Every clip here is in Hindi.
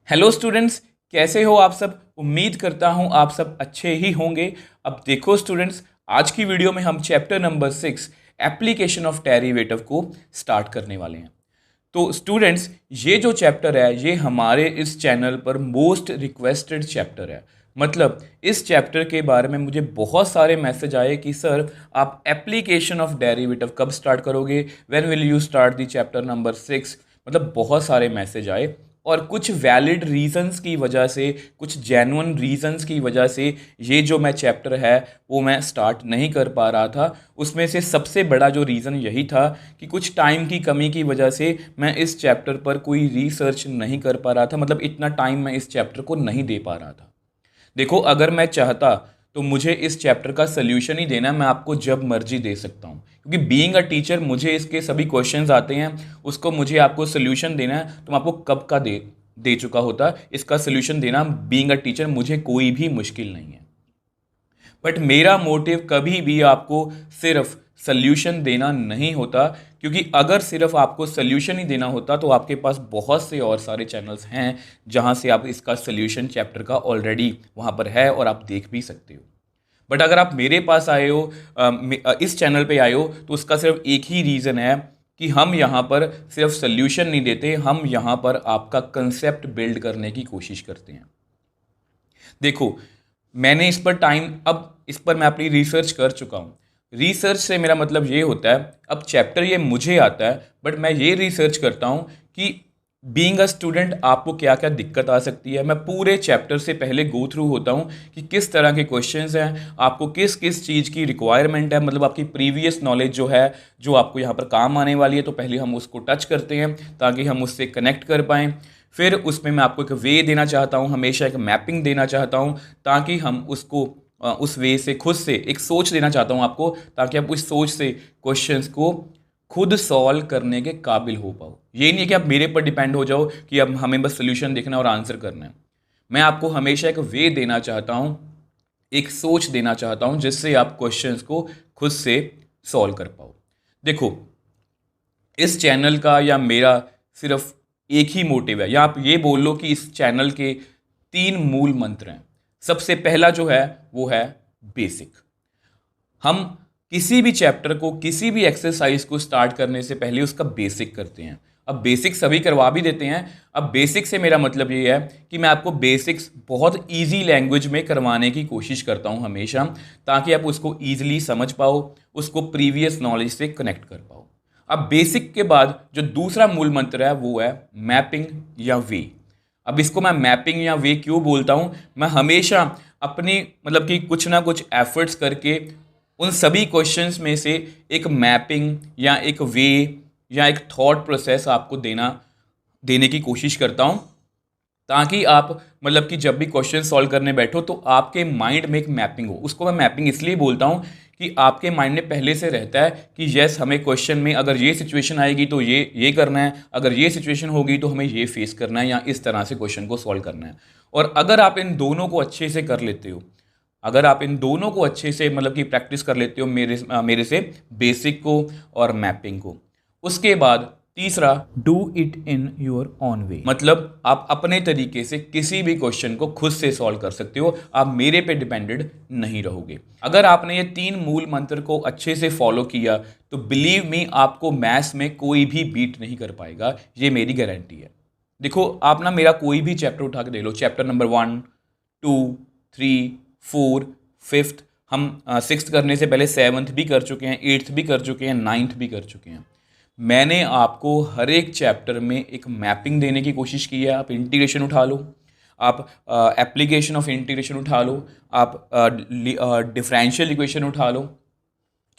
हेलो स्टूडेंट्स, कैसे हो आप सब। उम्मीद करता हूं आप सब अच्छे ही होंगे। अब देखो स्टूडेंट्स, आज की वीडियो में हम chapter number 6 application of derivative को स्टार्ट करने वाले हैं। तो स्टूडेंट्स, ये जो चैप्टर है ये हमारे इस चैनल पर मोस्ट रिक्वेस्टेड चैप्टर है। मतलब इस चैप्टर के बारे में मुझे बहुत सारे मैसेज आए कि सर आप एप्लीकेशन ऑफ डेरिवेटिव कब स्टार्ट करोगे, when will you start the chapter number 6। मतलब बहुत सारे मैसेज आए और कुछ वैलिड रीजंस की वजह से, कुछ जेन्युइन रीजंस की वजह से ये जो मैं चैप्टर है वो मैं स्टार्ट नहीं कर पा रहा था। उसमें से सबसे बड़ा जो रीज़न यही था कि कुछ टाइम की कमी की वजह से मैं इस चैप्टर पर कोई रिसर्च नहीं कर पा रहा था। मतलब इतना टाइम मैं इस चैप्टर को नहीं दे पा रहा था। देखो, अगर मैं चाहता तो मुझे इस चैप्टर का सोल्यूशन ही देना, मैं आपको जब मर्जी दे सकता हूँ, क्योंकि बीइंग अ टीचर मुझे इसके सभी क्वेश्चंस आते हैं, उसको मुझे आपको सोल्यूशन देना है तो मैं आपको कब का दे दे चुका होता। इसका सोल्यूशन देना बीइंग अ टीचर मुझे कोई भी मुश्किल नहीं है। बट मेरा मोटिव कभी भी आपको सिर्फ सल्यूशन देना नहीं होता, क्योंकि अगर सिर्फ आपको सल्यूशन ही देना होता तो आपके पास बहुत से और सारे चैनल्स हैं जहां से आप इसका सल्यूशन चैप्टर का ऑलरेडी वहां पर है और आप देख भी सकते हो। बट अगर आप मेरे पास आए हो, इस चैनल पे आए हो, तो उसका सिर्फ एक ही रीज़न है कि हम यहाँ पर सिर्फ सल्यूशन नहीं देते, हम यहाँ पर आपका कंसेप्ट बिल्ड करने की कोशिश करते हैं। देखो, मैंने इस पर टाइम, अब इस पर मैं अपनी रिसर्च कर चुका हूँ। रिसर्च से मेरा मतलब ये होता है, अब चैप्टर ये मुझे आता है बट मैं ये रिसर्च करता हूँ कि बीइंग अ स्टूडेंट आपको क्या क्या दिक्कत आ सकती है। मैं पूरे चैप्टर से पहले गो थ्रू होता हूँ कि किस तरह के क्वेश्चंस हैं, आपको किस किस चीज़ की रिक्वायरमेंट है, मतलब आपकी प्रीवियस नॉलेज जो है, जो आपको यहाँ पर काम आने वाली है, तो पहले हम उसको टच करते हैं ताकि हम उससे कनेक्ट कर पाएँ। फिर उसमें मैं आपको एक वे देना चाहता हूँ, हमेशा एक मैपिंग देना चाहता हूँ ताकि हम उसको उस वे से खुद से एक सोच देना चाहता हूँ आपको, ताकि आप उस सोच से क्वेश्चंस को खुद सॉल्व करने के काबिल हो पाओ। ये नहीं है कि आप मेरे पर डिपेंड हो जाओ कि अब हमें बस सोल्यूशन देखना और आंसर करना है। मैं आपको हमेशा एक वे देना चाहता हूँ, एक सोच देना चाहता हूँ जिससे आप क्वेश्चंस को खुद से सॉल्व कर पाओ। देखो, इस चैनल का या मेरा सिर्फ एक ही मोटिव है, या आप ये बोल लो कि इस चैनल के 3 मूल मंत्र हैं। सबसे पहला जो है वो है बेसिक। हम किसी भी चैप्टर को, किसी भी एक्सरसाइज को स्टार्ट करने से पहले उसका बेसिक करते हैं। अब बेसिक सभी करवा भी देते हैं। अब बेसिक से मेरा मतलब ये है कि मैं आपको बेसिक्स बहुत इजी लैंग्वेज में करवाने की कोशिश करता हूं हमेशा, ताकि आप उसको ईजिली समझ पाओ, उसको प्रीवियस नॉलेज से कनेक्ट कर पाओ। अब बेसिक के बाद जो दूसरा मूल मंत्र है वो है मैपिंग या वे। अब इसको मैं मैपिंग या वे क्यों बोलता हूं, मैं हमेशा अपनी, मतलब कि कुछ ना कुछ एफर्ट्स करके उन सभी क्वेश्चंस में से एक मैपिंग या एक वे या एक थॉट प्रोसेस आपको देने की कोशिश करता हूं, ताकि आप, मतलब कि जब भी क्वेश्चन सॉल्व करने बैठो तो आपके माइंड में एक मैपिंग हो। उसको मैं मैपिंग इसलिए बोलता हूँ कि आपके माइंड में पहले से रहता है कि यस, हमें क्वेश्चन में अगर ये सिचुएशन आएगी तो ये करना है, अगर ये सिचुएशन होगी तो हमें ये फेस करना है, या इस तरह से क्वेश्चन को सॉल्व करना है। और अगर आप इन दोनों को अच्छे से कर लेते हो, अगर आप इन दोनों को अच्छे से, मतलब कि प्रैक्टिस कर लेते हो मेरे से, बेसिक को और मैपिंग को, उसके बाद तीसरा, do it in your own way. मतलब आप अपने तरीके से किसी भी क्वेश्चन को खुद से सॉल्व कर सकते हो, आप मेरे पे डिपेंडेड नहीं रहोगे। अगर आपने ये 3 मूल मंत्र को अच्छे से फॉलो किया तो बिलीव मी, आपको मैथ्स में कोई भी बीट नहीं कर पाएगा, ये मेरी गारंटी है। देखो, आप ना मेरा कोई भी चैप्टर उठा के दे लो, चैप्टर नंबर 1, 2, 3, 4, 5th, हम 6th करने से पहले 7th भी कर चुके हैं, 8th भी कर चुके हैं, 9th भी कर चुके हैं। मैंने आपको हर एक चैप्टर में एक मैपिंग देने की कोशिश की है। आप इंटीग्रेशन उठा लो, आप एप्लीकेशन ऑफ इंटीग्रेशन उठा लो, आप डिफरेंशियल इक्वेशन उठा लो,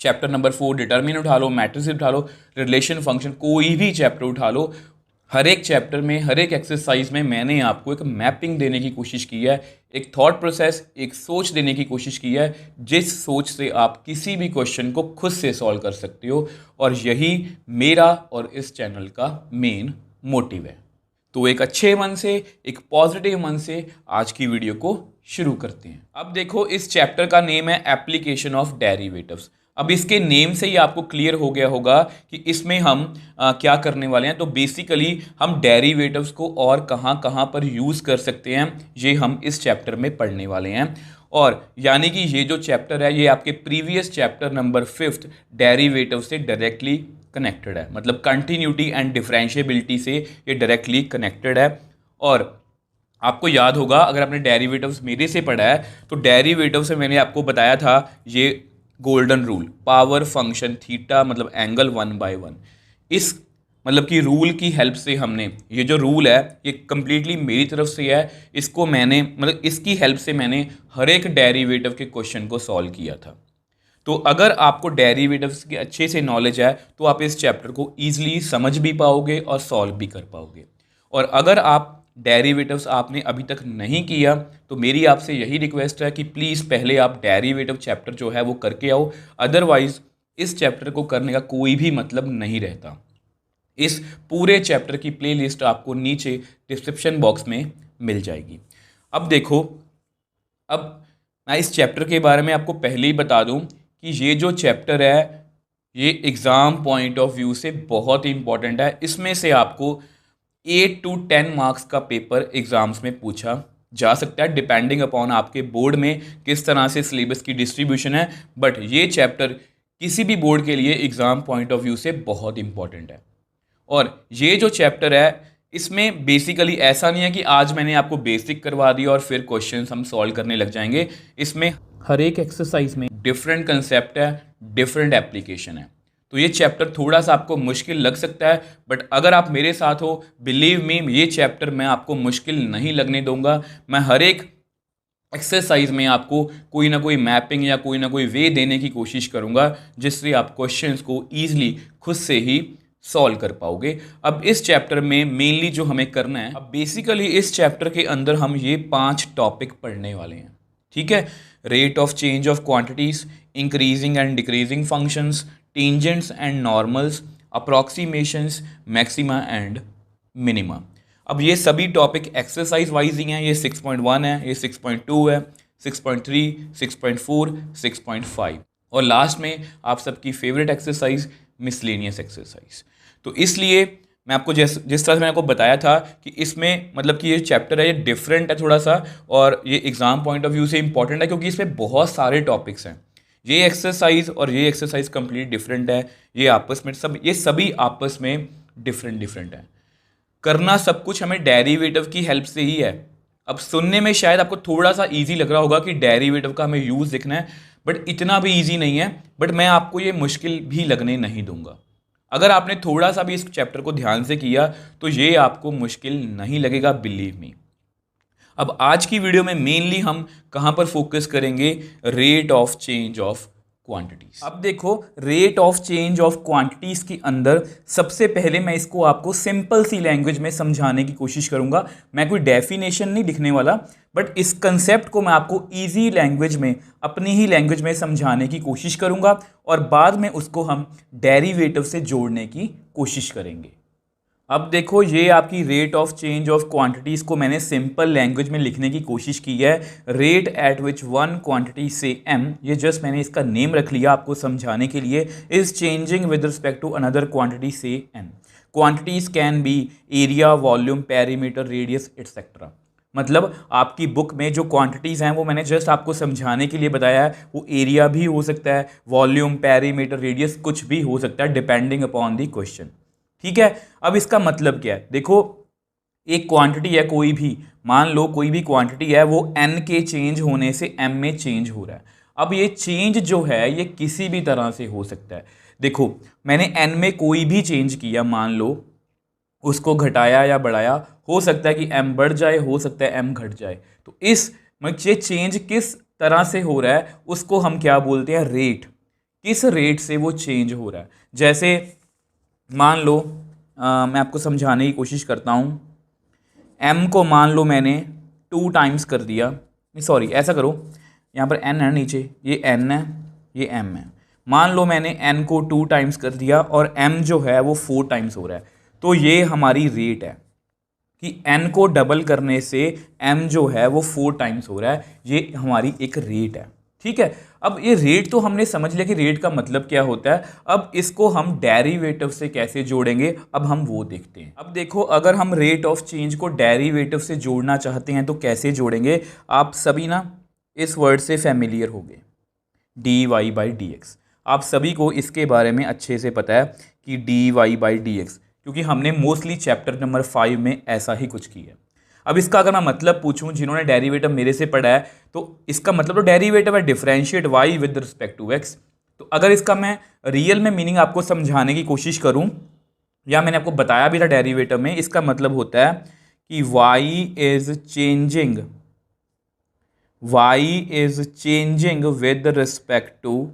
चैप्टर नंबर 4 डिटर्मिनेंट उठा लो, मैट्रिक्स उठा लो, रिलेशन फंक्शन, कोई भी चैप्टर उठा लो, हर एक चैप्टर में, हर एक एक्सरसाइज में मैंने आपको एक मैपिंग देने की कोशिश की है, एक थॉट प्रोसेस, एक सोच देने की कोशिश की है, जिस सोच से आप किसी भी क्वेश्चन को खुद से सॉल्व कर सकते हो। और यही मेरा और इस चैनल का मेन मोटिव है। तो एक अच्छे मन से, एक पॉजिटिव मन से आज की वीडियो को शुरू करते हैं। अब देखो, इस चैप्टर का नेम है एप्लीकेशन ऑफ डेरिवेटिव्स। अब इसके नेम से ही आपको क्लियर हो गया होगा कि इसमें हम क्या करने वाले हैं। तो बेसिकली हम डेरिवेटिव्स को और कहाँ कहाँ पर यूज़ कर सकते हैं ये हम इस चैप्टर में पढ़ने वाले हैं। और यानी कि ये जो चैप्टर है ये आपके प्रीवियस चैप्टर नंबर 5 डेरिवेटिव से डायरेक्टली कनेक्टेड है, मतलब कंटिन्यूटी एंड डिफरेंशिएबिलिटी से ये डायरेक्टली कनेक्टेड है। और आपको याद होगा अगर आपने डेरिवेटिव्स मेरे से पढ़ा है तो डेरिवेटिव से मैंने आपको बताया था ये golden rule, power function theta मतलब एंगल 1/1। इस मतलब कि रूल की हेल्प से हमने, ये जो रूल है ये कंप्लीटली मेरी तरफ से है, इसको मैंने मतलब इसकी हेल्प से मैंने हर एक डेरिवेटिव के क्वेश्चन को सॉल्व किया था। तो अगर आपको डेरिवेटिव्स की अच्छे से नॉलेज है तो आप इस चैप्टर को ईजिली समझ भी पाओगे और सॉल्व भी कर पाओगे। और अगर आप डेरिवेटिव्स आपने अभी तक नहीं किया तो मेरी आपसे यही रिक्वेस्ट है कि प्लीज़ पहले आप डेरिवेटिव चैप्टर जो है वो करके आओ, अदरवाइज इस चैप्टर को करने का कोई भी मतलब नहीं रहता। इस पूरे चैप्टर की प्लेलिस्ट आपको नीचे डिस्क्रिप्शन बॉक्स में मिल जाएगी। अब देखो, अब मैं इस चैप्टर के बारे में आपको पहले ही बता दूं कि ये जो चैप्टर है ये एग्ज़ाम पॉइंट ऑफ व्यू से बहुत ही इंपॉर्टेंट है। इसमें से आपको 8 to 10 मार्क्स का पेपर एग्ज़ाम्स में पूछा जा सकता है, डिपेंडिंग अपॉन आपके बोर्ड में किस तरह से सिलेबस की डिस्ट्रीब्यूशन है। बट ये चैप्टर किसी भी बोर्ड के लिए एग्ज़ाम पॉइंट ऑफ व्यू से बहुत इंपॉर्टेंट है। और ये जो चैप्टर है इसमें बेसिकली ऐसा नहीं है कि आज मैंने आपको बेसिक करवा दिया और फिर क्वेश्चंस हम सॉल्व करने लग जाएंगे। इसमें हर एक एक्सरसाइज में डिफरेंट कंसेप्ट है, डिफरेंट एप्लीकेशन है। तो ये चैप्टर थोड़ा सा आपको मुश्किल लग सकता है, बट अगर आप मेरे साथ हो, बिलीव मी, ये चैप्टर मैं आपको मुश्किल नहीं लगने दूंगा। मैं हर एक एक्सरसाइज में आपको कोई ना कोई मैपिंग या कोई ना कोई वे देने की कोशिश करूंगा जिससे आप क्वेश्चंस को ईजिली खुद से ही सॉल्व कर पाओगे। अब इस चैप्टर में मेनली जो हमें करना है, अब बेसिकली इस चैप्टर के अंदर हम ये 5 टॉपिक पढ़ने वाले हैं, ठीक है। Rate of change of quantities, increasing and decreasing functions, tangents and normals, approximations, maxima and minima. अब ये सभी टॉपिक एक्सरसाइज वाइज ही हैं। ये 6.1 है, ये 6.2 है, 6.3, 6.4, 6.5 और लास्ट में आप सबकी फेवरेट एक्सरसाइज मिसलेनियस एक्सरसाइज। तो इसलिए मैं आपको जिस तरह से मैंने आपको बताया था कि इसमें मतलब कि ये चैप्टर है ये डिफरेंट है थोड़ा सा, और ये एग्ज़ाम पॉइंट ऑफ व्यू से इंपॉर्टेंट है क्योंकि इसमें बहुत सारे टॉपिक्स हैं। ये एक्सरसाइज और ये एक्सरसाइज कंप्लीट डिफरेंट है, ये आपस में ये सभी आपस में डिफरेंट है। करना सब कुछ हमें डेरिवेटिव की हेल्प से ही है। अब सुनने में शायद आपको थोड़ा सा इजी लग रहा होगा कि डेरिवेटिव का हमें यूज़ दिखना है, बट इतना भी इजी नहीं है। बट मैं आपको ये मुश्किल भी लगने नहीं दूंगा। अगर आपने थोड़ा सा भी इस चैप्टर को ध्यान से किया तो ये आपको मुश्किल नहीं लगेगा, बिलीव मी। अब आज की वीडियो में मेनली हम कहाँ पर फोकस करेंगे, rate of change of quantities. अब देखो, rate of change of quantities के अंदर सबसे पहले मैं इसको आपको सिंपल सी लैंग्वेज में समझाने की कोशिश करूंगा। मैं कोई डेफिनेशन नहीं लिखने वाला, बट इस कंसेप्ट को मैं आपको इजी लैंग्वेज में, अपनी ही लैंग्वेज में समझाने की कोशिश करूंगा और बाद में उसको हम डेरिवेटिव से जोड़ने की कोशिश करेंगे। अब देखो, ये आपकी rate of change of quantities को मैंने सिंपल लैंग्वेज में लिखने की कोशिश की है। Rate at which one quantity से एम, ये जस्ट मैंने इसका नेम रख लिया आपको समझाने के लिए, is changing with respect to another quantity से N. Quantities can be area, volume, perimeter, radius etcetera. मतलब आपकी बुक में जो क्वांटिटीज़ हैं वो मैंने जस्ट आपको समझाने के लिए बताया है। वो एरिया भी हो सकता है, वॉल्यूम, पेरीमीटर, रेडियस कुछ भी हो सकता है डिपेंडिंग अपॉन द क्वेश्चन, ठीक है। अब इसका मतलब क्या है, देखो एक क्वांटिटी है कोई भी, मान लो कोई भी क्वांटिटी है, वो n के चेंज होने से m में चेंज हो रहा है। अब ये चेंज जो है ये किसी भी तरह से हो सकता है। देखो मैंने n में कोई भी चेंज किया, मान लो उसको घटाया या बढ़ाया, हो सकता है कि m बढ़ जाए, हो सकता है m घट जाए। तो इस ये चेंज किस तरह से हो रहा है उसको हम क्या बोलते हैं, रेट। किस रेट से वो चेंज हो रहा है। जैसे मान लो मैं आपको समझाने की कोशिश करता हूँ, m को मान लो मैंने 2 टाइम्स कर दिया, सॉरी ऐसा करो, यहाँ पर n है नीचे, ये n है, ये m है। मान लो मैंने n को 2 टाइम्स कर दिया और m जो है वो 4 टाइम्स हो रहा है, तो ये हमारी रेट है कि n को डबल करने से m जो है वो 4 टाइम्स हो रहा है। ये हमारी एक रेट है, ठीक है। अब ये रेट तो हमने समझ लिया कि रेट का मतलब क्या होता है। अब इसको हम डेरिवेटिव से कैसे जोड़ेंगे, अब हम वो देखते हैं। अब देखो, अगर हम रेट ऑफ चेंज को डेरिवेटिव से जोड़ना चाहते हैं तो कैसे जोड़ेंगे। आप सभी ना इस वर्ड से फैमिलियर हो गए, D Y by D X. आप सभी को इसके बारे में अच्छे से पता है कि D Y by D X, क्योंकि हमने मोस्टली चैप्टर नंबर 5 में ऐसा ही कुछ किया है। अब इसका अगर मैं मतलब पूछूं, जिन्होंने डेरिवेटिव मेरे से पढ़ा है, तो इसका मतलब तो डेरिवेटिव है differentiate Y with respect to X. तो अगर इसका मैं रियल में मीनिंग आपको समझाने की कोशिश करूं, या मैंने आपको बताया भी था डेरिवेटिव में, इसका मतलब होता है कि y is changing with respect to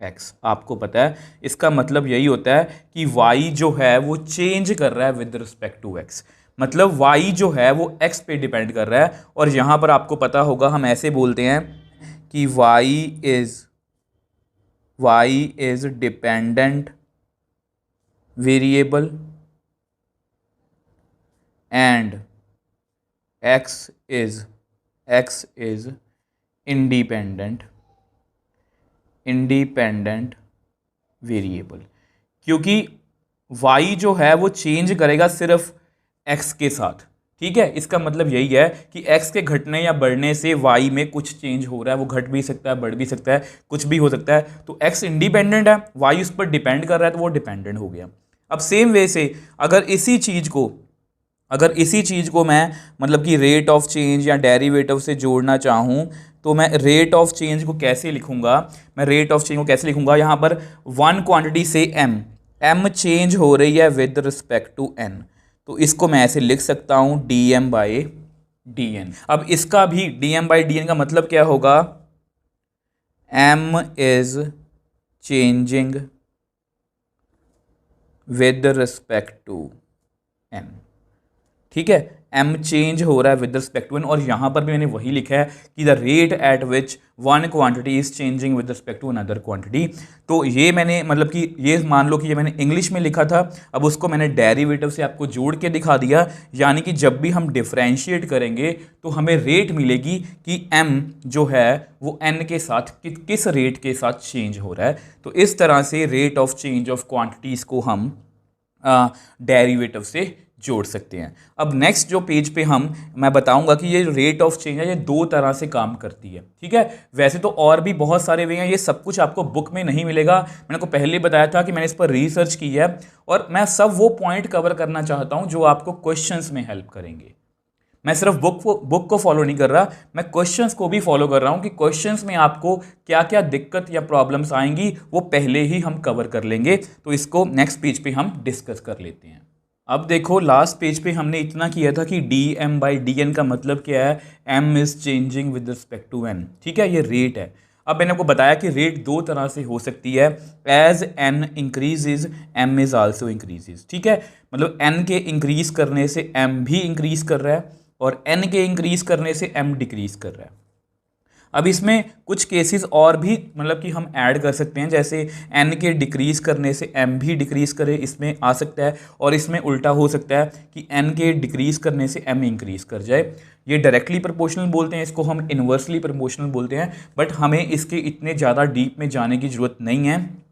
x। आपको पता है इसका मतलब यही होता है कि y जो है वो चेंज कर रहा है विद रिस्पेक्ट टू x। मतलब y जो है वो x पे डिपेंड कर रहा है। और यहां पर आपको पता होगा हम ऐसे बोलते हैं कि y is dependent variable and x is independent variable. क्योंकि y जो है वो चेंज करेगा सिर्फ x के साथ। ठीक है, इसका मतलब यही है कि x के घटने या बढ़ने से y में कुछ चेंज हो रहा है। वो घट भी सकता है, बढ़ भी सकता है, कुछ भी हो सकता है। तो x इंडिपेंडेंट है, y उस पर डिपेंड कर रहा है, तो वो डिपेंडेंट हो गया। अब सेम वे से अगर इसी चीज़ को मैं मतलब कि रेट ऑफ चेंज या डेरिवेटिव से जोड़ना चाहूँ, तो मैं रेट ऑफ चेंज को कैसे लिखूंगा। यहाँ पर वन क्वांटिटी से m चेंज हो रही है विद रिस्पेक्ट टू n, तो इसको मैं ऐसे लिख सकता हूँ dm बाई dn। अब इसका भी dm बाई dn का मतलब क्या होगा, m is changing with respect to n। ठीक है, m चेंज हो रहा है विद रिस्पेक्ट टू n। और यहां पर भी मैंने वही लिखा है कि the rate at which one quantity is changing with respect to another quantity. तो ये मैंने मतलब कि ये मान लो कि ये मैंने इंग्लिश में लिखा था, अब उसको मैंने डेरिवेटिव से आपको जोड़ के दिखा दिया। यानी कि जब भी हम डिफरेंशिएट करेंगे तो हमें रेट मिलेगी कि m जो है वो n के साथ किस रेट के साथ चेंज हो रहा है। तो इस तरह से rate of change of quantities को हम डेरिवेटिव से जोड़ सकते हैं। अब नेक्स्ट जो पेज पे मैं बताऊंगा कि ये रेट ऑफ चेंज है, ये दो तरह से काम करती है। ठीक है, वैसे तो और भी बहुत सारे वे हैं, ये सब कुछ आपको बुक में नहीं मिलेगा। मैंने आपको पहले बताया था कि मैंने इस पर रिसर्च की है और मैं सब वो पॉइंट कवर करना चाहता हूं जो आपको क्वेश्चंस में हेल्प करेंगे। मैं सिर्फ बुक को फॉलो नहीं कर रहा, मैं क्वेश्चंस को भी फॉलो कर रहा हूं कि क्वेश्चंस में आपको क्या क्या दिक्कत या प्रॉब्लम्स आएंगी वो पहले ही हम कवर कर लेंगे। तो इसको नेक्स्ट पेज पे हम डिस्कस कर लेते हैं। अब देखो, लास्ट पेज पे हमने इतना किया था कि dm बाई dn का मतलब क्या है, m is changing with respect to n। ठीक है, ये रेट है। अब मैंने आपको बताया कि रेट दो तरह से हो सकती है, as n increases m is also increases. ठीक है, मतलब n के इंक्रीज करने से m भी इंक्रीज कर रहा है और n के इंक्रीज करने से m डिक्रीज कर रहा है। अब इसमें कुछ केसेस और भी मतलब कि हम ऐड कर सकते हैं, जैसे n के डिक्रीज करने से m भी डिक्रीज करे, इसमें आ सकता है। और इसमें उल्टा हो सकता है कि n के डिक्रीज करने से m इंक्रीज कर जाए। ये डायरेक्टली प्रोपोर्शनल बोलते हैं, इसको हम इन्वर्सली प्रोपोर्शनल बोलते हैं। बट हमें इसके इतने ज़्यादा डीप में जाने की ज़रूरत नहीं है,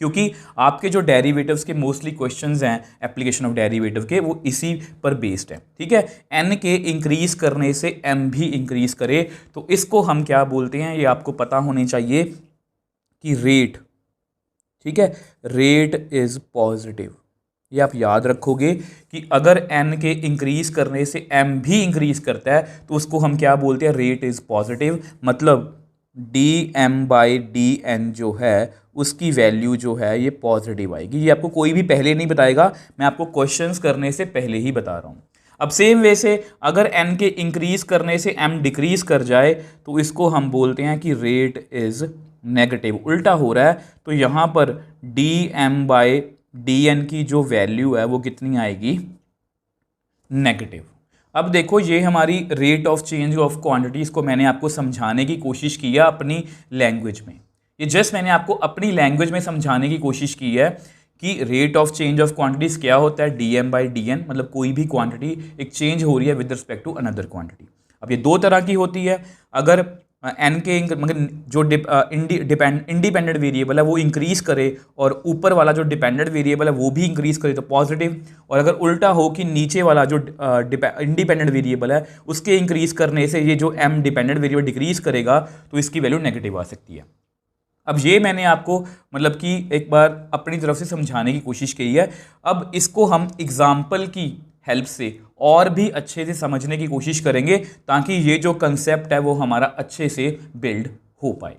क्योंकि आपके जो डेरिवेटिव्स के मोस्टली क्वेश्चंस हैं एप्लीकेशन ऑफ डेरिवेटिव के, वो इसी पर बेस्ड है। ठीक है, n के इंक्रीज करने से m भी इंक्रीज करे, तो इसको हम क्या बोलते हैं, ये आपको पता होने चाहिए कि रेट। ठीक है, रेट इज पॉजिटिव। ये आप याद रखोगे कि अगर n के इंक्रीज करने से m भी इंक्रीज करता है तो उसको हम क्या बोलते हैं, रेट इज पॉजिटिव। मतलब dm बाई dn जो है उसकी वैल्यू जो है ये पॉजिटिव आएगी। ये आपको कोई भी पहले नहीं बताएगा, मैं आपको क्वेश्चंस करने से पहले ही बता रहा हूँ। अब सेम वे से अगर n के इंक्रीज करने से m डिक्रीज कर जाए तो इसको हम बोलते हैं कि रेट इज नेगेटिव। उल्टा हो रहा है, तो यहाँ पर dm बाई dn की जो वैल्यू है वो कितनी आएगी, नेगेटिव। अब देखो, ये हमारी rate of change of quantities को मैंने आपको समझाने की कोशिश की है अपनी लैंग्वेज में। ये जस्ट मैंने आपको अपनी लैंग्वेज में समझाने की कोशिश की है कि rate of change of quantities क्या होता है, dm बाई dn। मतलब कोई भी क्वांटिटी एक चेंज हो रही है with respect to another quantity. अब ये दो तरह की होती है। अगर एन के मगर जो इंडिपेंडेंट वेरिएबल है वो इंक्रीज करे और ऊपर वाला जो डिपेंडेंट वेरिएबल है वो भी इंक्रीज करे तो पॉजिटिव, और अगर उल्टा हो कि नीचे वाला जो इंडिपेंडेंट वेरिएबल है उसके इंक्रीज करने से ये जो एम डिपेंडेंट वेरिएबल डिक्रीज करेगा तो इसकी वैल्यू नेगेटिव आ सकती है। अब ये मैंने आपको मतलब कि एक बार अपनी तरफ से समझाने की कोशिश की है। अब इसको हम एग्जाम्पल की हेल्प से और भी अच्छे से समझने की कोशिश करेंगे ताकि ये जो कंसेप्ट है वो हमारा अच्छे से बिल्ड हो पाए।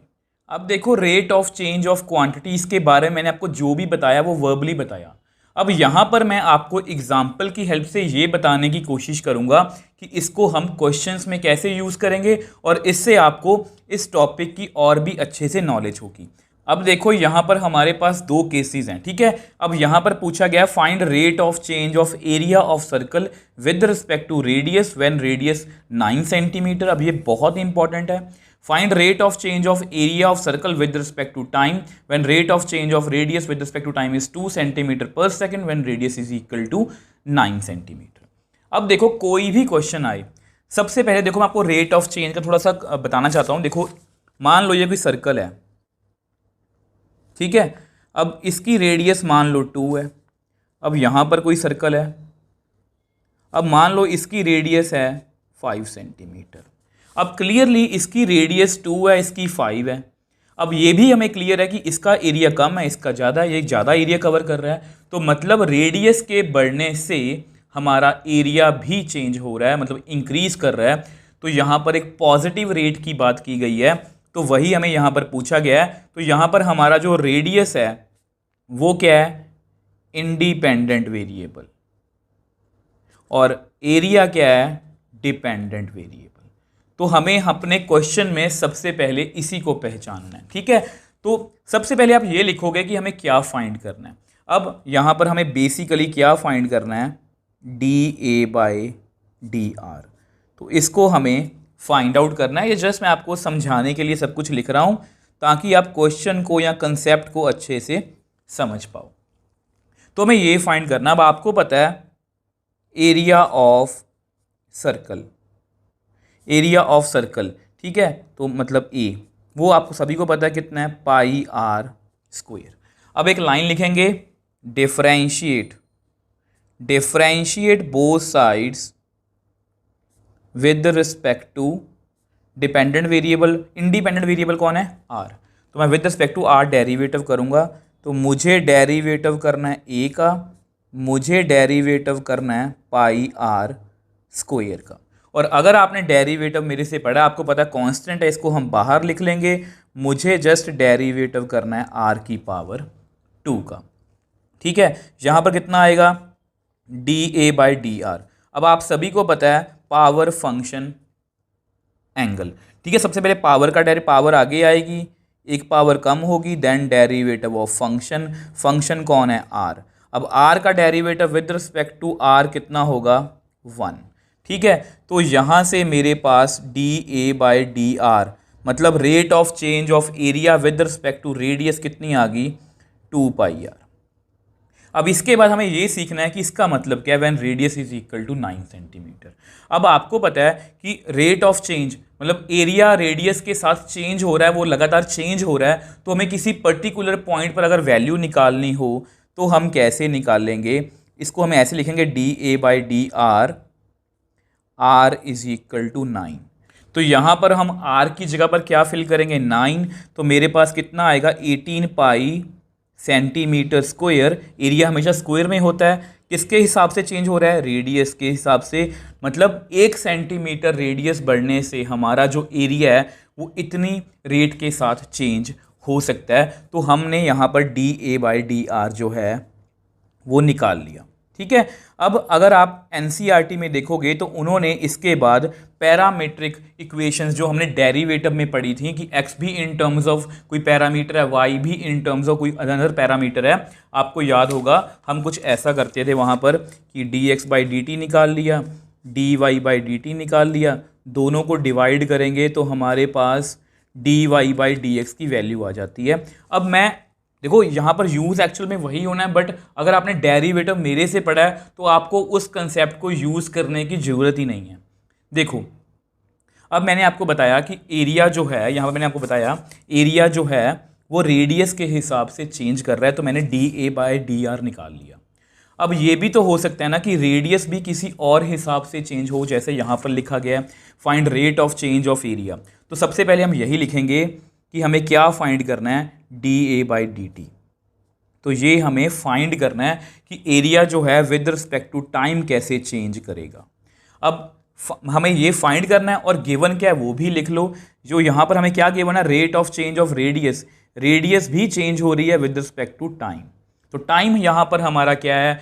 अब देखो, rate of change of quantities के बारे में मैंने आपको जो भी बताया वो वर्बली बताया। अब यहाँ पर मैं आपको एग्जाम्पल की हेल्प से ये बताने की कोशिश करूँगा कि इसको हम क्वेश्चंस में कैसे यूज़ करेंगे और इससे आपको इस टॉपिक की और भी अच्छे से नॉलेज होगी। अब देखो, यहाँ पर हमारे पास दो केसेस हैं, ठीक है। अब यहाँ पर पूछा गया find rate of change of area of circle with respect to radius when radius 9 centimetre. अब ये बहुत इंपॉर्टेंट है। Find rate of change of area of circle with respect to time when rate of change of radius with respect to time is 2 centimetre per second when radius is equal to 9 centimetre. अब देखो, कोई भी क्वेश्चन आए, सबसे पहले देखो मैं आपको रेट ऑफ चेंज का थोड़ा सा बताना चाहता हूँ। देखो, मान लो ये कोई सर्कल है, ठीक है। अब इसकी रेडियस मान लो 2 है। अब यहाँ पर कोई सर्कल है, अब मान लो इसकी रेडियस है 5 सेंटीमीटर। अब क्लियरली इसकी रेडियस 2 है, इसकी 5 है। अब ये भी हमें क्लियर है कि इसका एरिया कम है, इसका ज़्यादा है, ये ज़्यादा एरिया कवर कर रहा है। तो मतलब रेडियस के बढ़ने से हमारा एरिया भी चेंज हो रहा है, मतलब इंक्रीज कर रहा है। तो यहाँ पर एक पॉजिटिव रेट की बात की गई है, तो वही हमें यहाँ पर पूछा गया है। तो यहाँ पर हमारा जो रेडियस है वो क्या है, इंडिपेंडेंट वेरिएबल, और एरिया क्या है, डिपेंडेंट वेरिएबल। तो हमें अपने क्वेश्चन में सबसे पहले इसी को पहचानना है, ठीक है। तो सबसे पहले आप ये लिखोगे कि हमें क्या फाइंड करना है। अब यहाँ पर हमें बेसिकली क्या फाइंड करना है, dA/dr। तो इसको हमें फाइंड आउट करना है। ये जस्ट मैं आपको समझाने के लिए सब कुछ लिख रहा हूँ ताकि आप क्वेश्चन को या कंसेप्ट को अच्छे से समझ पाओ। तो हमें ये फाइंड करना, अब आपको पता है area of circle, area of circle, ठीक है। तो मतलब ए, वो आपको सभी को पता है कितना है, πr²। अब एक लाइन लिखेंगे, differentiate both sides with respect to dependent variable. Independent variable कौन है, आर। तो मैं with respect to R derivative करूंगा। तो मुझे डेरिवेटिव करना है ए का, मुझे डेरिवेटिव करना है πr² का। और अगर आपने डेरिवेटिव मेरे से पढ़ा, आपको पता है कांस्टेंट है, इसको हम बाहर लिख लेंगे। मुझे जस्ट डेरिवेटिव करना है r⁻² का, ठीक है। यहाँ पर कितना आएगा, dA/dr। अब आप सभी को पता है पावर फंक्शन एंगल, ठीक है। सबसे पहले पावर का पावर आगे आएगी, एक पावर कम होगी, then derivative of function, function कौन है, r। अब r का derivative with respect to r कितना होगा, 1, ठीक है। तो यहाँ से मेरे पास dA/dr मतलब rate of change of area with respect to radius कितनी आ गई, 2πr। अब इसके बाद हमें ये सीखना है कि इसका मतलब क्या है, when radius is equal to 9 centimetre. अब आपको पता है कि रेट ऑफ चेंज मतलब एरिया रेडियस के साथ चेंज हो रहा है, वो लगातार चेंज हो रहा है। तो हमें किसी पर्टिकुलर पॉइंट पर अगर वैल्यू निकालनी हो तो हम कैसे निकालेंगे, इसको हम ऐसे लिखेंगे dA/dr, r is equal to 9। तो यहाँ पर हम r की जगह पर क्या फिल करेंगे, 9। तो मेरे पास कितना आएगा, 18π सेंटीमीटर स्क्वायर। एरिया हमेशा स्क्वायर में होता है, किसके हिसाब से चेंज हो रहा है, रेडियस के हिसाब से। मतलब 1 सेंटीमीटर रेडियस बढ़ने से हमारा जो एरिया है वो इतनी रेट के साथ चेंज हो सकता है। तो हमने यहाँ पर dA/dr जो है वो निकाल लिया, ठीक है। अब अगर आप एनसीईआरटी में देखोगे तो उन्होंने इसके बाद पैरामीट्रिक इक्वेशंस जो हमने डेरिवेटिव में पढ़ी थी कि x भी इन टर्म्स ऑफ कोई पैरामीटर है, y भी इन टर्म्स ऑफ कोई अनदर पैरामीटर है। आपको याद होगा हम कुछ ऐसा करते थे वहाँ पर कि dx/dt निकाल लिया, dy/dt निकाल लिया, दोनों को डिवाइड करेंगे तो हमारे पास dy/dx की वैल्यू आ जाती है। अब मैं देखो यहाँ पर यूज़ एक्चुअल में वही होना है, बट अगर आपने डेरिवेटिव मेरे से पढ़ा है तो आपको उस कंसेप्ट को यूज़ करने की ज़रूरत ही नहीं है। देखो, अब मैंने आपको बताया कि एरिया जो है, यहाँ पर मैंने आपको बताया एरिया जो है वो रेडियस के हिसाब से चेंज कर रहा है, तो मैंने D A by D R निकाल लिया। अब ये भी तो हो सकता है ना कि रेडियस भी किसी और हिसाब से चेंज हो, जैसे यहाँ पर लिखा गया है find rate of change of area. तो सबसे पहले हम यही लिखेंगे कि हमें क्या फाइंड करना है, D A by D T. तो ये हमें फाइंड करना है कि एरिया जो है विद रिस्पेक्ट टू टाइम कैसे चेंज करेगा। अब हमें ये फाइंड करना है और गिवन क्या है वो भी लिख लो। जो यहाँ पर हमें क्या गिवन है, rate of change of radius, radius भी चेंज हो रही है विद रिस्पेक्ट टू टाइम। तो टाइम यहाँ पर हमारा क्या है,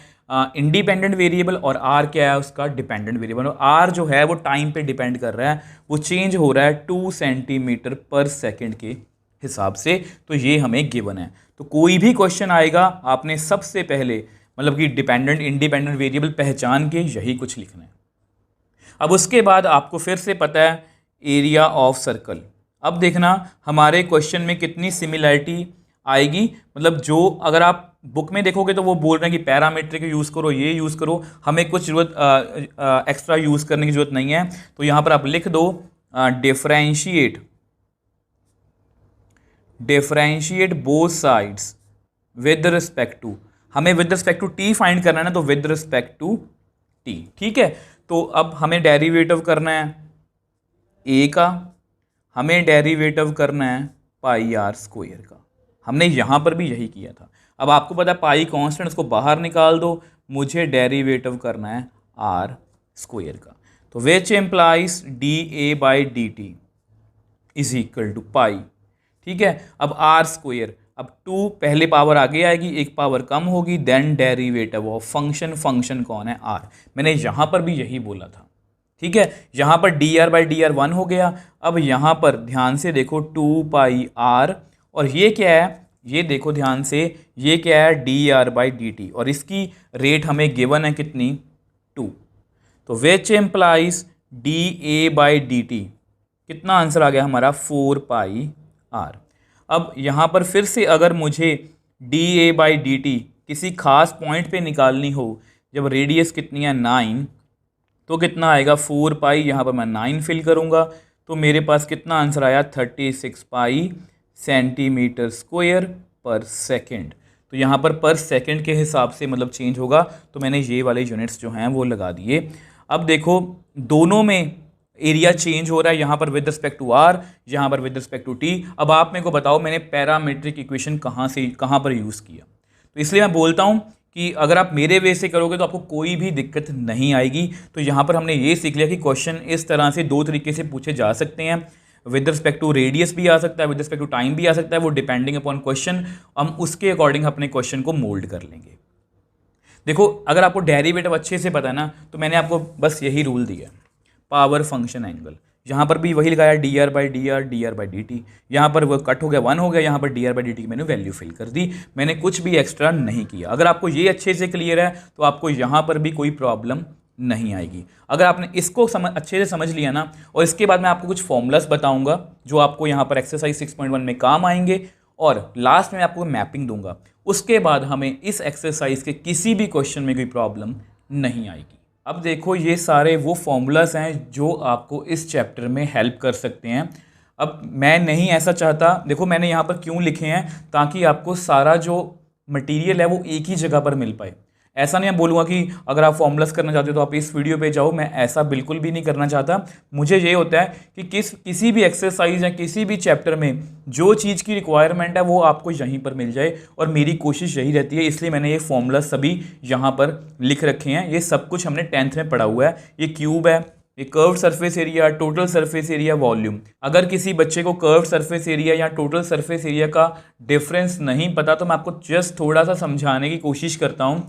इंडिपेंडेंट वेरिएबल, और आर क्या है उसका डिपेंडेंट वेरिएबल। और आर जो है वो टाइम पे डिपेंड कर रहा है, वो चेंज हो रहा है 2 सेंटीमीटर पर सेकेंड के हिसाब से। तो ये हमें गिवन है। तो कोई भी क्वेश्चन आएगा आपने सबसे पहले मतलब कि डिपेंडेंट इंडिपेंडेंट वेरिएबल पहचान के यही कुछ लिखना है। अब उसके बाद आपको फिर से पता है एरिया ऑफ सर्कल। अब देखना हमारे क्वेश्चन में कितनी सिमिलैरिटी आएगी। मतलब जो अगर आप बुक में देखोगे तो वो बोल रहे हैं कि पैरामीट्रिक यूज़ करो, ये यूज़ करो, हमें कुछ ज़रूरत एक्स्ट्रा यूज़ करने की ज़रूरत नहीं है। तो यहाँ पर आप लिख दो differentiate both sides with respect to, हमें with respect to T find करना है ना, तो विद रिस्पेक्ट टू टी। ठीक है, तो अब हमें डेरिवेटिव करना है ए का, हमें डेरिवेटिव करना है पाई आर स्क्वायर का। हमने यहाँ पर भी यही किया था। अब आपको पता है पाई कांस्टेंट, उसको बाहर निकाल दो, मुझे डेरिवेटिव करना है आर स्क्वायर का। तो which implies D A by D T is equal to pi. ठीक है, अब आर स्क्वायर, अब 2 पहले पावर आगे आएगी, एक पावर कम होगी, then derivative of function, function कौन है आर। मैंने यहाँ पर भी यही बोला था। ठीक है, यहाँ पर D R by D R 1 हो गया। अब यहाँ पर ध्यान से देखो 2 पाई आर, और ये क्या है, ये देखो ध्यान से, ये क्या है D R by D T, और इसकी रेट हमें गिवन है कितनी 2। तो which implies D A by D T, कितना आंसर आ गया हमारा 4 पाई आर। अब यहाँ पर फिर से अगर मुझे D A by D T किसी खास पॉइंट पे निकालनी हो, जब रेडियस कितनी है 9, तो कितना आएगा 4 पाई, यहाँ पर मैं 9 फिल करूँगा, तो मेरे पास कितना आंसर आया 36 पाई सेंटीमीटर स्क्वायर पर सेकेंड। तो यहाँ पर सेकेंड के हिसाब से मतलब चेंज होगा, तो मैंने ये वाले यूनिट्स जो हैं वो लगा दिए। अब देखो दोनों में एरिया चेंज हो रहा है, यहाँ पर विद रिस्पेक्ट टू आर, यहाँ पर विद रिस्पेक्ट टू टी। अब आप मेरे को बताओ मैंने पैरामीट्रिक इक्वेशन कहाँ पर यूज़ किया। तो इसलिए मैं बोलता हूँ कि अगर आप मेरे वे से करोगे तो आपको कोई भी दिक्कत नहीं आएगी। तो यहाँ पर हमने ये सीख लिया कि क्वेश्चन इस तरह से 2 तरीके से पूछे जा सकते हैं। विद रिस्पेक्ट टू रेडियस भी आ सकता है, विद रिस्पेक्ट टू टाइम भी आ सकता है, वो डिपेंडिंग अपॉन क्वेश्चन, हम उसके अकॉर्डिंग अपने क्वेश्चन को मोल्ड कर लेंगे। देखो अगर आपको डेरिवेटिव अच्छे से पता है ना, तो मैंने आपको बस यही रूल दिया, पावर फंक्शन एंगल। यहाँ पर भी वही लगाया D R by D R, D R by D T. यहाँ पर वो कट हो गया 1 हो गया, यहाँ पर D R by D T की मैंने वैल्यू फिल कर दी, मैंने कुछ भी एक्स्ट्रा नहीं किया। अगर आपको ये अच्छे से क्लियर है तो आपको यहाँ पर भी कोई प्रॉब्लम नहीं आएगी। अगर आपने इसको अच्छे से समझ लिया ना, और इसके बाद मैं आपको कुछ फॉर्मूलास बताऊंगा जो आपको यहाँ पर एक्सरसाइज 6.1 में काम आएंगे, और लास्ट में आपको मैपिंग दूंगा। उसके बाद हमें इस एक्सरसाइज के किसी भी क्वेश्चन में कोई प्रॉब्लम नहीं आएगी। अब देखो ये सारे वो फॉर्मूलास हैं जो आपको इस चैप्टर में हेल्प कर सकते हैं। अब मैं नहीं ऐसा चाहता, देखो मैंने यहाँ पर क्यों लिखे हैं, ताकि आपको सारा जो मटेरियल है वो एक ही जगह पर मिल पाए। ऐसा नहीं मैं बोलूँगा कि अगर आप फॉर्मूलास करना चाहते हो तो आप इस वीडियो पे जाओ, मैं ऐसा बिल्कुल भी नहीं करना चाहता। मुझे ये होता है कि किसी भी एक्सरसाइज या किसी भी चैप्टर में जो चीज़ की रिक्वायरमेंट है वो आपको यहीं पर मिल जाए, और मेरी कोशिश यही रहती है। इसलिए मैंने ये फॉर्मूला सभी यहाँ पर लिख रखे हैं। ये सब कुछ हमने 10th में पढ़ा हुआ है। ये क्यूब है, ये curved surface area, total surface area, volume. अगर किसी बच्चे को कर्व्ड सरफेस एरिया या टोटल सरफेस एरिया का डिफरेंस नहीं पता, तो मैं आपको जस्ट थोड़ा सा समझाने की कोशिश करता हूँ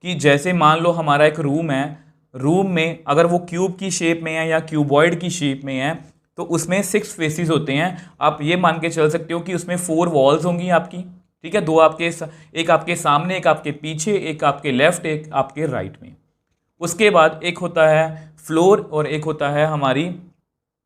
कि जैसे मान लो हमारा एक रूम है, रूम में अगर वो क्यूब की शेप में है या क्यूबॉइड की शेप में है, तो उसमें 6 फेसेस होते हैं। आप ये मान के चल सकते हो कि उसमें 4 वॉल्स होंगी आपकी, ठीक है, 2 आपके, एक आपके सामने, एक आपके पीछे, एक आपके लेफ्ट, एक आपके राइट में। उसके बाद एक होता है फ्लोर और एक होता है हमारी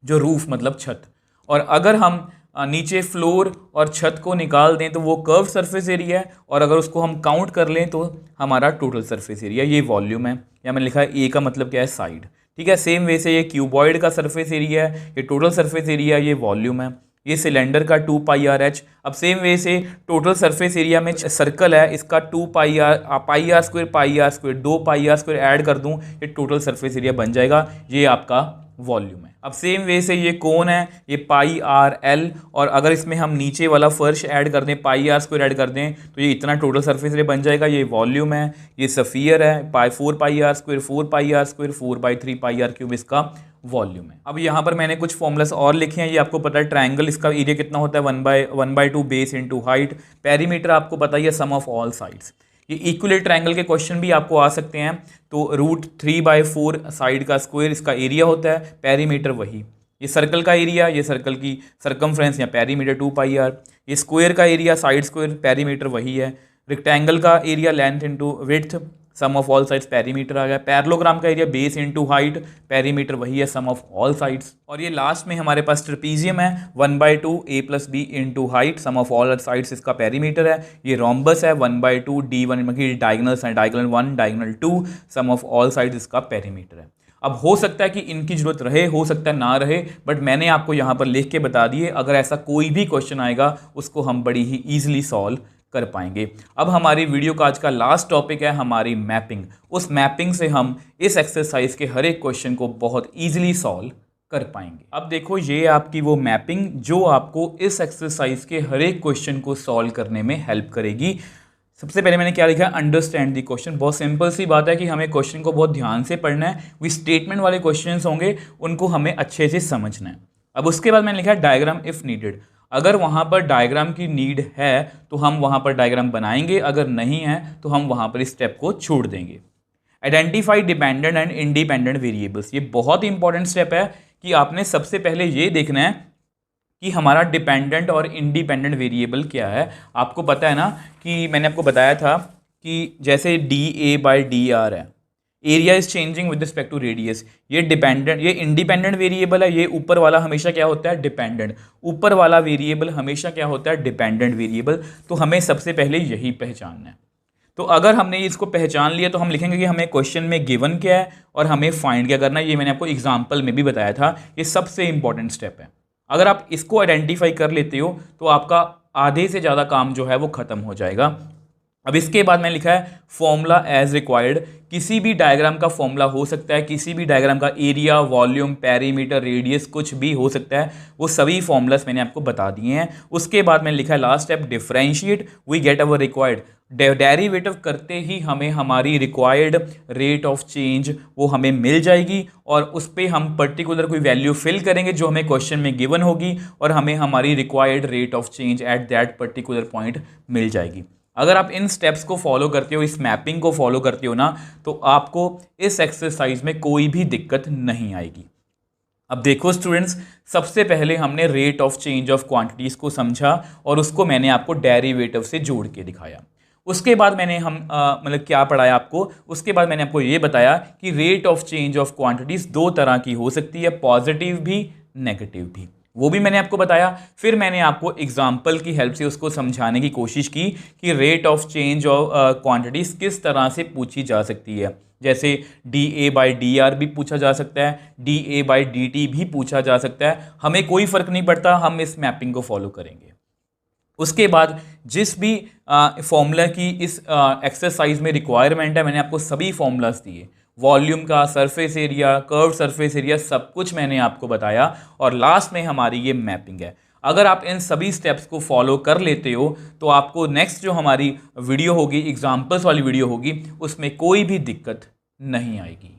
जो रूफ मतलब छत। और अगर हम नीचे फ्लोर और छत को निकाल दें तो वो कर्व सरफेस एरिया है, और अगर उसको हम काउंट कर लें तो हमारा टोटल सरफेस एरिया, ये वॉल्यूम है। या मैंने लिखा है ए का मतलब क्या है साइड, ठीक है। सेम वे से ये क्यूबॉइड का सरफेस एरिया है, ये टोटल सरफेस एरिया, ये वॉल्यूम है, ये सिलेंडर का 2πr/h। अब सेम वे से टोटल सरफेस एरिया में सर्कल है, इसका 2πr² 2πr² ऐड कर दूं, ये टोटल सरफेस एरिया बन जाएगा, ये आपका वॉल्यूम है। अब सेम वे से ये कोन है, ये πrl, और अगर इसमें हम नीचे वाला फर्श ऐड कर दें, πr² ऐड कर दें, तो ये इतना टोटल सरफेस एरिया बन जाएगा, ये वॉल्यूम है। ये सफियर है, 4πr², 4πr², 4/3πr³ इसका वॉल्यूम है। अब यहाँ पर मैंने कुछ फॉर्मूलास और लिखे हैं, ये आपको पता है। ट्रायंगल, इसका एरिया कितना होता है, 1/2 बेस इंटू हाइट। पेरीमीटर आपको पता ही है, सम ऑफ ऑल साइड्स। ये इक्विलेटरल ट्रायंगल के क्वेश्चन भी आपको आ सकते हैं, तो √3/4 साइड का स्क्वायर इसका एरिया होता है, पेरीमीटर वही। ये सर्कल का एरिया, ये सर्कल की सरकमफ्रेंस या पेरीमीटर 2πr। ये स्क्वायर का एरिया, साइड स्क्वायर, पेरीमीटर वही है। रेक्टेंगल का area length into width, sum of all sides, perimeter आ गया। पैरेललोग्राम का area base into height, perimeter वही है, सम ऑफ ऑल साइड्स। और ये लास्ट में हमारे पास ट्रेपीजियम है, 1/2 a+b into height, sum of all sides इसका पेरीमीटर है। ये रोम्बस है, 1/2 d1, मतलब डायगनल्स हैं, diagonal 1 diagonal 2, sum of all sides इसका पेरीमीटर है। अब हो सकता है कि इनकी जरूरत रहे, हो सकता है ना रहे, बट मैंने आपको यहाँ पर लिख के बता दिए। अगर ऐसा कोई भी क्वेश्चन आएगा उसको हम बड़ी ही ईजिली सॉल्व कर पाएंगे। अब हमारी वीडियो का आज का लास्ट टॉपिक है हमारी मैपिंग। उस मैपिंग से हम इस एक्सरसाइज के हर एक क्वेश्चन को बहुत ईजिली सॉल्व कर पाएंगे। अब देखो, ये आपकी वो मैपिंग जो आपको इस एक्सरसाइज के हर एक क्वेश्चन को सॉल्व करने में हेल्प करेगी। सबसे पहले मैंने क्या लिखा है, अंडरस्टैंड दी क्वेश्चन। बहुत सिंपल सी बात है कि हमें क्वेश्चन को बहुत ध्यान से पढ़ना है। वे स्टेटमेंट वाले क्वेश्चंस होंगे, उनको हमें अच्छे से समझना है। अब उसके बाद मैंने लिखा है डायग्राम इफ नीडेड। अगर वहाँ पर डायग्राम की नीड है तो हम वहाँ पर डायग्राम बनाएंगे, अगर नहीं है तो हम वहाँ पर इस स्टेप को छोड़ देंगे। Identify dependent and independent variables, ये बहुत ही इंपॉर्टेंट स्टेप है कि आपने सबसे पहले ये देखना है कि हमारा डिपेंडेंट और इंडिपेंडेंट वेरिएबल क्या है। आपको पता है ना कि मैंने आपको बताया था कि जैसे dA/dr है, area is changing with respect to radius, ये डिपेंडेंट, ये इंडिपेंडेंट वेरिएबल है। ये ऊपर वाला हमेशा क्या होता है, डिपेंडेंट। ऊपर वाला वेरिएबल हमेशा क्या होता है, डिपेंडेंट वेरिएबल। तो हमें सबसे पहले यही पहचानना है। तो अगर हमने इसको पहचान लिया तो हम लिखेंगे कि हमें क्वेश्चन में गिवन क्या है और हमें फाइंड क्या करना है। ये मैंने आपको एग्जाम्पल में भी बताया था, ये सबसे इंपॉर्टेंट स्टेप है। अगर आप इसको आइडेंटिफाई कर लेते हो तो आपका आधे से ज़्यादा काम जो है वो ख़त्म हो जाएगा। अब इसके बाद मैंने लिखा है फॉर्मूला एज रिक्वायर्ड। किसी भी डायग्राम का फॉर्मूला हो सकता है, किसी भी डायग्राम का एरिया, वॉल्यूम, पेरीमीटर, रेडियस कुछ भी हो सकता है। वो सभी फॉर्मूलास मैंने आपको बता दिए हैं। उसके बाद मैंने लिखा है last step differentiate, we get our required. Derivative करते ही हमें हमारी रिक्वायर्ड रेट ऑफ चेंज वो हमें मिल जाएगी और उस पर हम पर्टिकुलर कोई वैल्यू फिल करेंगे जो हमें क्वेश्चन में गिवन होगी और हमें हमारी required rate of change at that particular point मिल जाएगी। अगर आप इन स्टेप्स को फॉलो करते हो, इस मैपिंग को फॉलो करते हो ना, तो आपको इस एक्सरसाइज में कोई भी दिक्कत नहीं आएगी। अब देखो स्टूडेंट्स, सबसे पहले हमने rate of change of quantities को समझा और उसको मैंने आपको डेरिवेटिव से जोड़ के दिखाया। उसके बाद मैंने मतलब क्या पढ़ाया आपको, उसके बाद मैंने आपको ये बताया कि rate of change of quantities दो तरह की हो सकती है, पॉजिटिव भी, नेगेटिव भी, वो भी मैंने आपको बताया। फिर मैंने आपको एग्जाम्पल की हेल्प से उसको समझाने की कोशिश की कि rate of change of quantities किस तरह से पूछी जा सकती है। जैसे dA/dr भी पूछा जा सकता है, dA/dt भी पूछा जा सकता है। हमें कोई फ़र्क नहीं पड़ता, हम इस मैपिंग को फॉलो करेंगे। उसके बाद जिस भी फॉर्मूला की इस एक्सरसाइज में रिक्वायरमेंट है, मैंने आपको सभी फॉर्मूलाज दिए, वॉल्यूम का, surface area, curve surface area, सब कुछ मैंने आपको बताया। और लास्ट में हमारी ये मैपिंग है। अगर आप इन सभी स्टेप्स को फॉलो कर लेते हो तो आपको नेक्स्ट जो हमारी वीडियो होगी, एग्जाम्पल्स वाली वीडियो होगी, उसमें कोई भी दिक्कत नहीं आएगी।